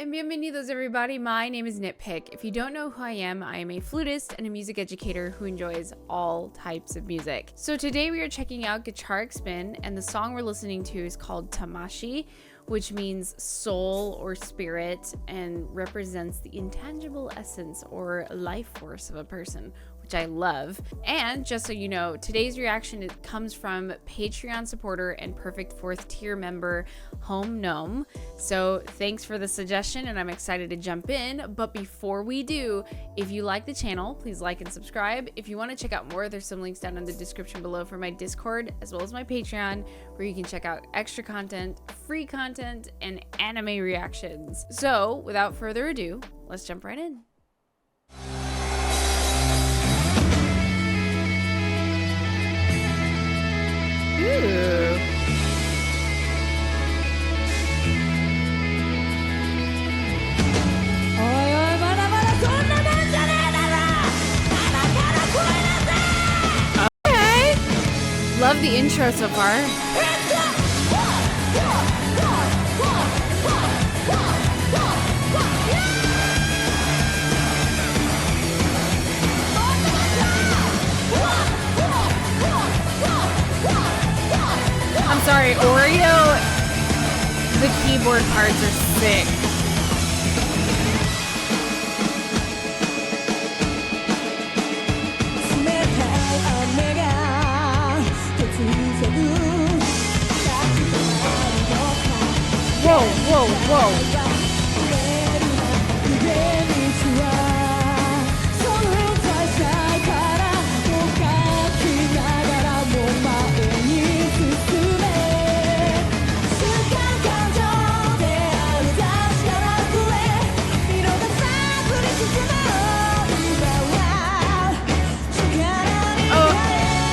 and bienvenidos everybody. My name is NittPicc. If you don't know who I am a flutist and a music educator who enjoys all types of music. So today we are checking out Gacharic Spin, and the song we're listening to is called TAMASHII, which means soul or spirit and represents the intangible essence or life force of a person, which I love. And just so you know, today's reaction comes from Patreon supporter and perfect 4th tier member Home Gnome. So thanks for the suggestion, and I'm excited to jump in. But before we do, if you like the channel, please like and subscribe. If you want to check out more, there's some links down in the description below for my Discord as well as my Patreon, where you can check out extra content, free content, and anime reactions. So without further ado, let's jump right in. Ooh. Okay. Love the intro so far. I'm sorry, Oreo, the keyboard parts are sick. Whoa, whoa, whoa.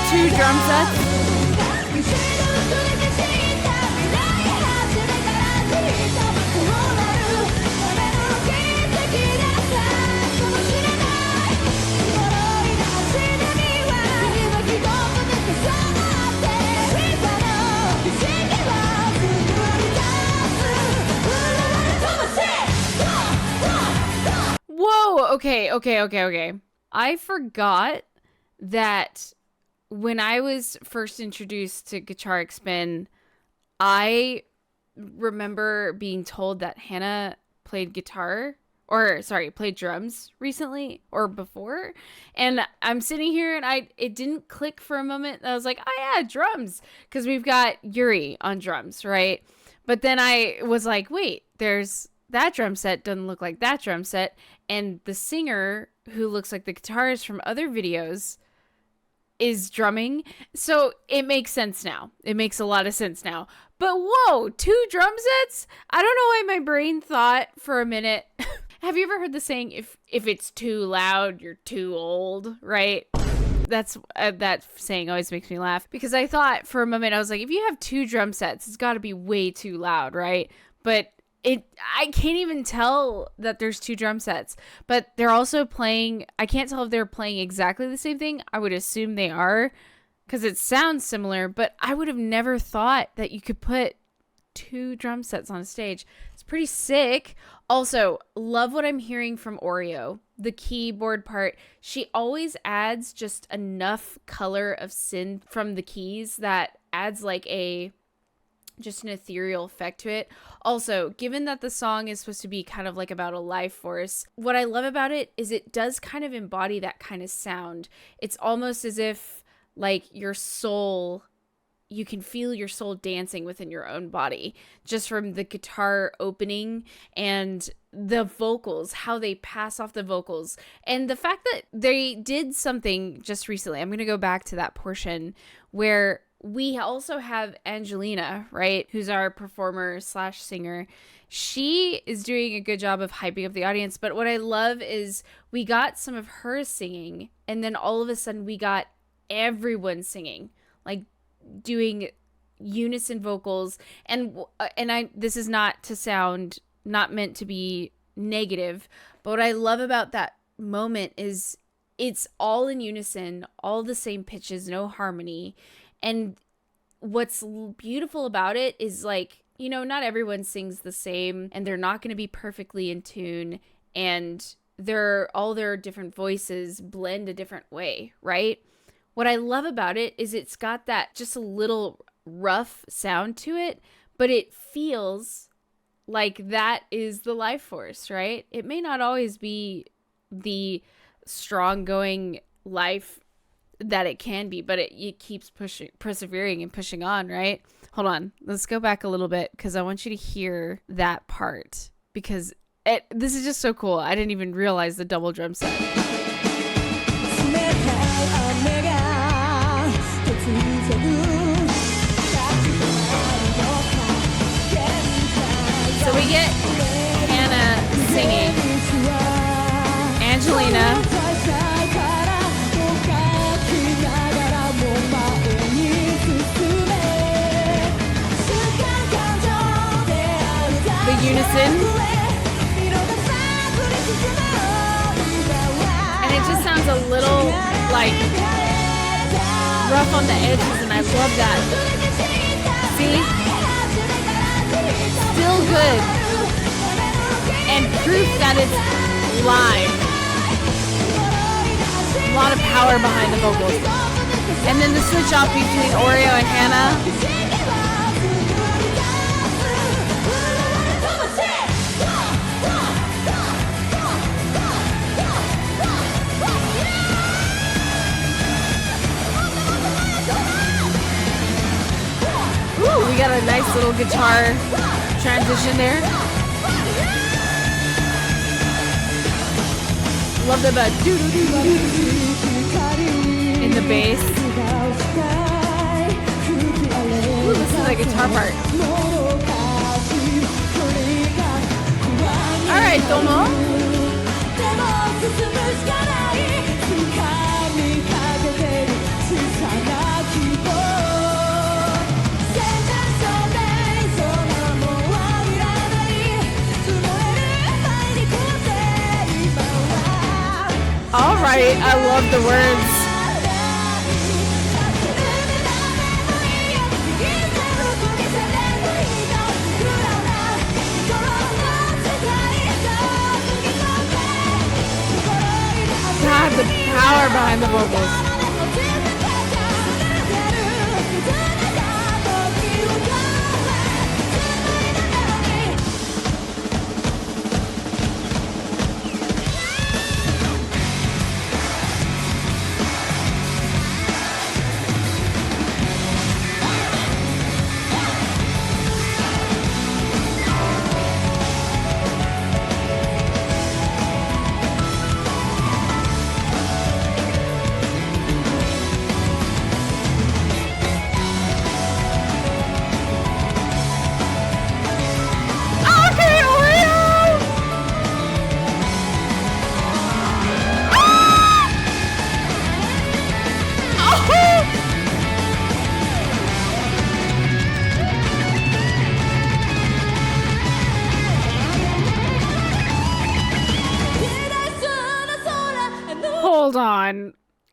Two drum sets. Whoa, okay. I forgot that when I was first introduced to Gacharic Spin, I remember being told that Hannah played played drums recently or before. And I'm sitting here and it didn't click for a moment. I was like, oh yeah, drums. Because we've got Yuri on drums, right? But then I was like, wait, there's that drum set doesn't look like that drum set. And the singer who looks like the guitarist from other videos is drumming. So it makes sense now. It makes a lot of sense now. But whoa, 2 drum sets? I don't know why my brain thought for a minute. Have you ever heard the saying, if it's too loud, you're too old, right? That saying always makes me laugh, because I thought for a moment, I was like, if you have 2 drum sets, it's got to be way too loud, right? But I can't even tell that there's 2 drum sets, but they're also playing. I can't tell if they're playing exactly the same thing. I would assume they are, because it sounds similar, but I would have never thought that you could put 2 drum sets on a stage. It's pretty sick. Also, love what I'm hearing from Oreo. The keyboard part, she always adds just enough color of synth from the keys that adds like just an ethereal effect to it. Also, given that the song is supposed to be kind of like about a life force, what I love about it is it does kind of embody that kind of sound. It's almost as if like your soul, you can feel your soul dancing within your own body, just from the guitar opening and the vocals, how they pass off the vocals, and the fact that they did something just recently. I'm going to go back to that portion where we also have Angelina, right, who's our performer / singer. She is doing a good job of hyping up the audience, but what I love is we got some of her singing, and then all of a sudden we got everyone singing, like doing unison vocals. And this is not to sound, not meant to be negative, but what I love about that moment is it's all in unison, all the same pitches, no harmony. And what's beautiful about it is, like, you know, not everyone sings the same, and they're not going to be perfectly in tune, and all their different voices blend a different way, right? What I love about it is it's got that just a little rough sound to it, but it feels like that is the life force, right? It may not always be the strong going life that it can be, but it keeps persevering and pushing on, right? Hold on, let's go back a little bit because I want you to hear that part, because this is just so cool. I didn't even realize the double drum set. So we get Hannah singing, Angelina, the unison, and it just sounds a little like rough on the edges, and I love that. See? Still good, and proof that it's live. A lot of power behind the vocals. And then the switch off between Oreo and Hannah. Ooh, we got a nice little guitar transition there. Love the in the bass. Ooh, this is the guitar part. All right, Tomo. All right, I love the words. God, the power behind the vocals.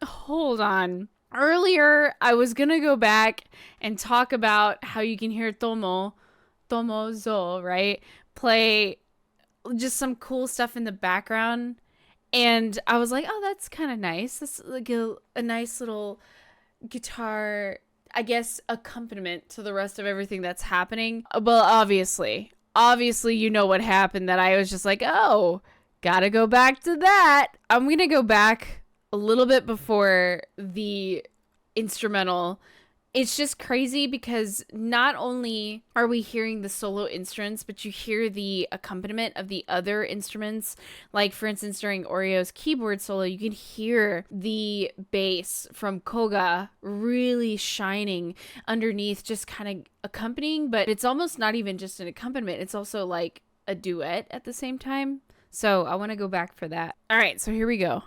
Hold on. Earlier, I was going to go back and talk about how you can hear Tomozo, right? Play just some cool stuff in the background. And I was like, oh, that's kind of nice. That's like a nice little guitar, I guess, accompaniment to the rest of everything that's happening. Well, obviously, you know what happened, that I was just like, oh, gotta go back to that. I'm going to go back a little bit before the instrumental. It's just crazy because not only are we hearing the solo instruments, but you hear the accompaniment of the other instruments. Like, for instance, during Oreo's keyboard solo, you can hear the bass from Koga really shining underneath, just kind of accompanying, but it's almost not even just an accompaniment. It's also like a duet at the same time. So I want to go back for that. All right, so here we go.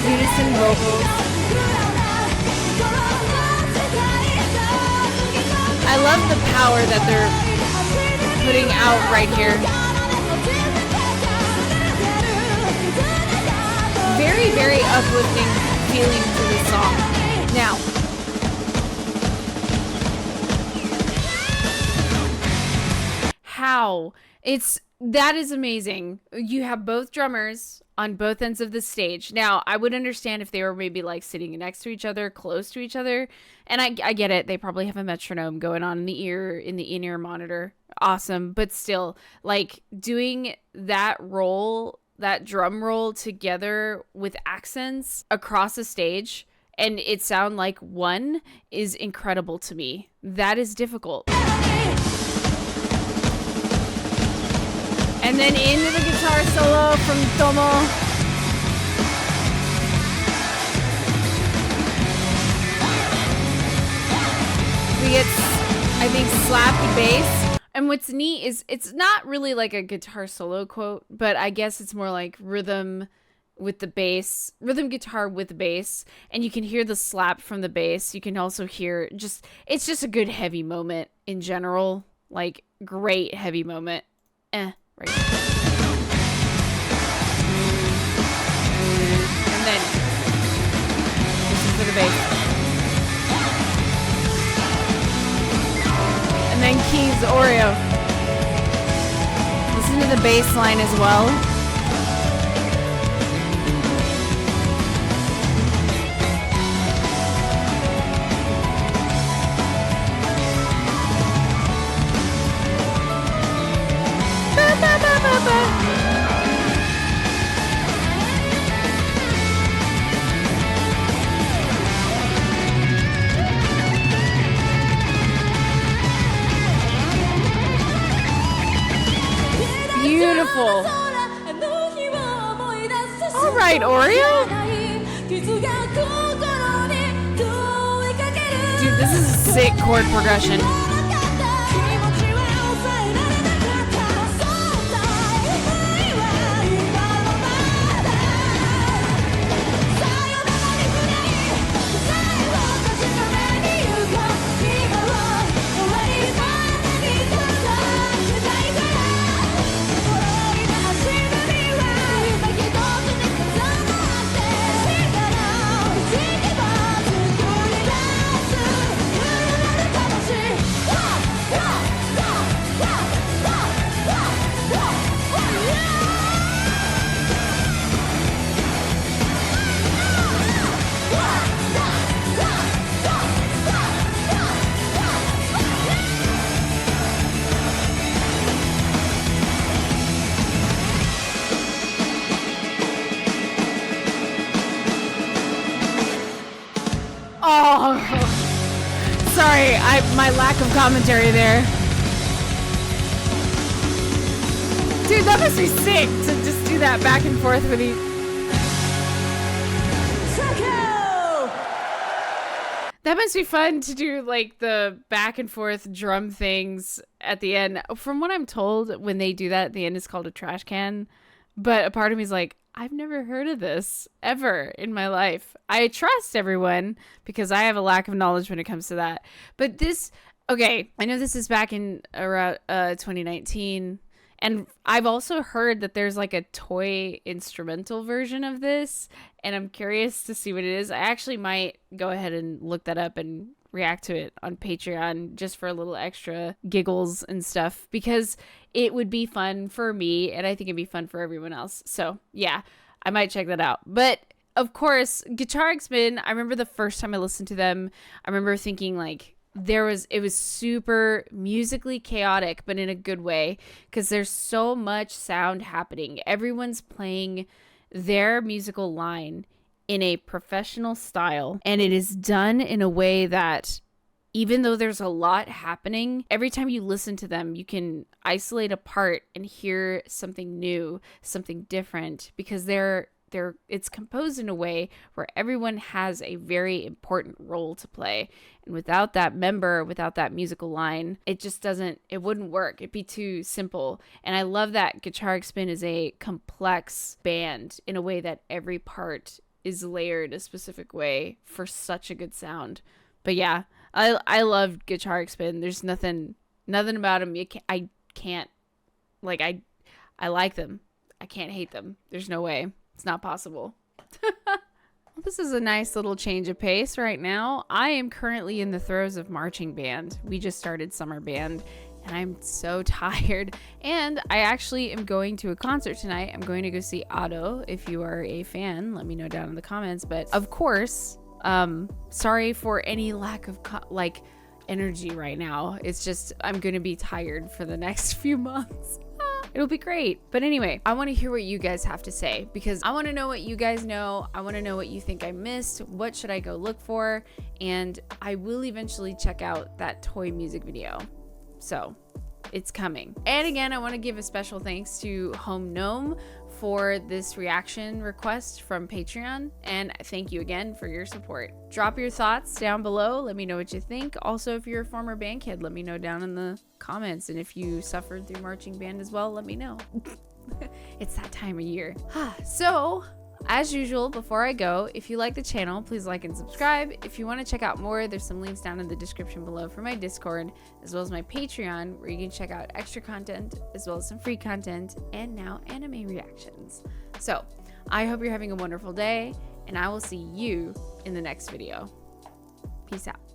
Unison vocals. I love the power that they're putting out right here. a very uplifting feeling to this song. Now, how? That is amazing. You have both drummers on both ends of the stage. Now, I would understand if they were maybe like sitting next to each other, close to each other. And I get it. They probably have a metronome going on in the in-ear monitor. Awesome. But still, like doing that roll, that drum roll together with accents across a stage and it sound like one is incredible to me. That is difficult. And then into the guitar solo from Tomo. We get, I think, slappy bass. And what's neat is it's not really like a guitar solo quote, but I guess it's more like rhythm with the bass, rhythm guitar with the bass. And you can hear the slap from the bass. You can also hear it's just a good heavy moment in general. Like, great heavy moment. Right. And then listen for the bass. And then keys, Oreo. Listen to the bass line as well. Beautiful. All right, Oreo. Dude, this is a sick chord progression. Oh, sorry, my lack of commentary there. Dude, that must be sick to just do that back and forth with you. That must be fun to do, like, the back and forth drum things at the end. From what I'm told, when they do that at the end, it's called a trash can. But a part of me is like, I've never heard of this ever in my life. I trust everyone because I have a lack of knowledge when it comes to that. But this, okay, I know this is back in around 2019. And I've also heard that there's like a toy instrumental version of this. And I'm curious to see what it is. I actually might go ahead and look that up and react to it on Patreon just for a little extra giggles and stuff, because it would be fun for me and I think it'd be fun for everyone else. So yeah, I might check that out. But of course, Gacharic Spin, I remember the first time I listened to them, I remember thinking like it was super musically chaotic, but in a good way, because there's so much sound happening. Everyone's playing their musical line in a professional style, and it is done in a way that even though there's a lot happening, every time you listen to them, you can isolate a part and hear something new, something different, because it's composed in a way where everyone has a very important role to play. And without that member, without that musical line, it wouldn't work. It'd be too simple. And I love that Gacharic Spin is a complex band in a way that every part is layered a specific way for such a good sound. But yeah, I love Gacharic Spin. There's nothing about them. I can't, like, I like them. I can't hate them. There's no way. It's not possible. Well, this is a nice little change of pace right now. I am currently in the throes of marching band. We just started summer band and I'm so tired. And I actually am going to a concert tonight. I'm going to go see Otto. If you are a fan, let me know down in the comments. But of course, sorry for any lack of energy right now. It's just I'm going to be tired for the next few months. It'll be great. But anyway, I want to hear what you guys have to say because I want to know what you guys know. I want to know what you think I missed. What should I go look for? And I will eventually check out that toy music video. So it's coming. And again, I want to give a special thanks to Home Gnome for this reaction request from Patreon. And thank you again for your support. Drop your thoughts down below. Let me know what you think. Also, if you're a former band kid, let me know down in the comments. And if you suffered through marching band as well, let me know. It's that time of year. So, as usual, before I go, if you like the channel, please like and subscribe. If you want to check out more, there's some links down in the description below for my Discord, as well as my Patreon, where you can check out extra content, as well as some free content, and now anime reactions. So, I hope you're having a wonderful day, and I will see you in the next video. Peace out.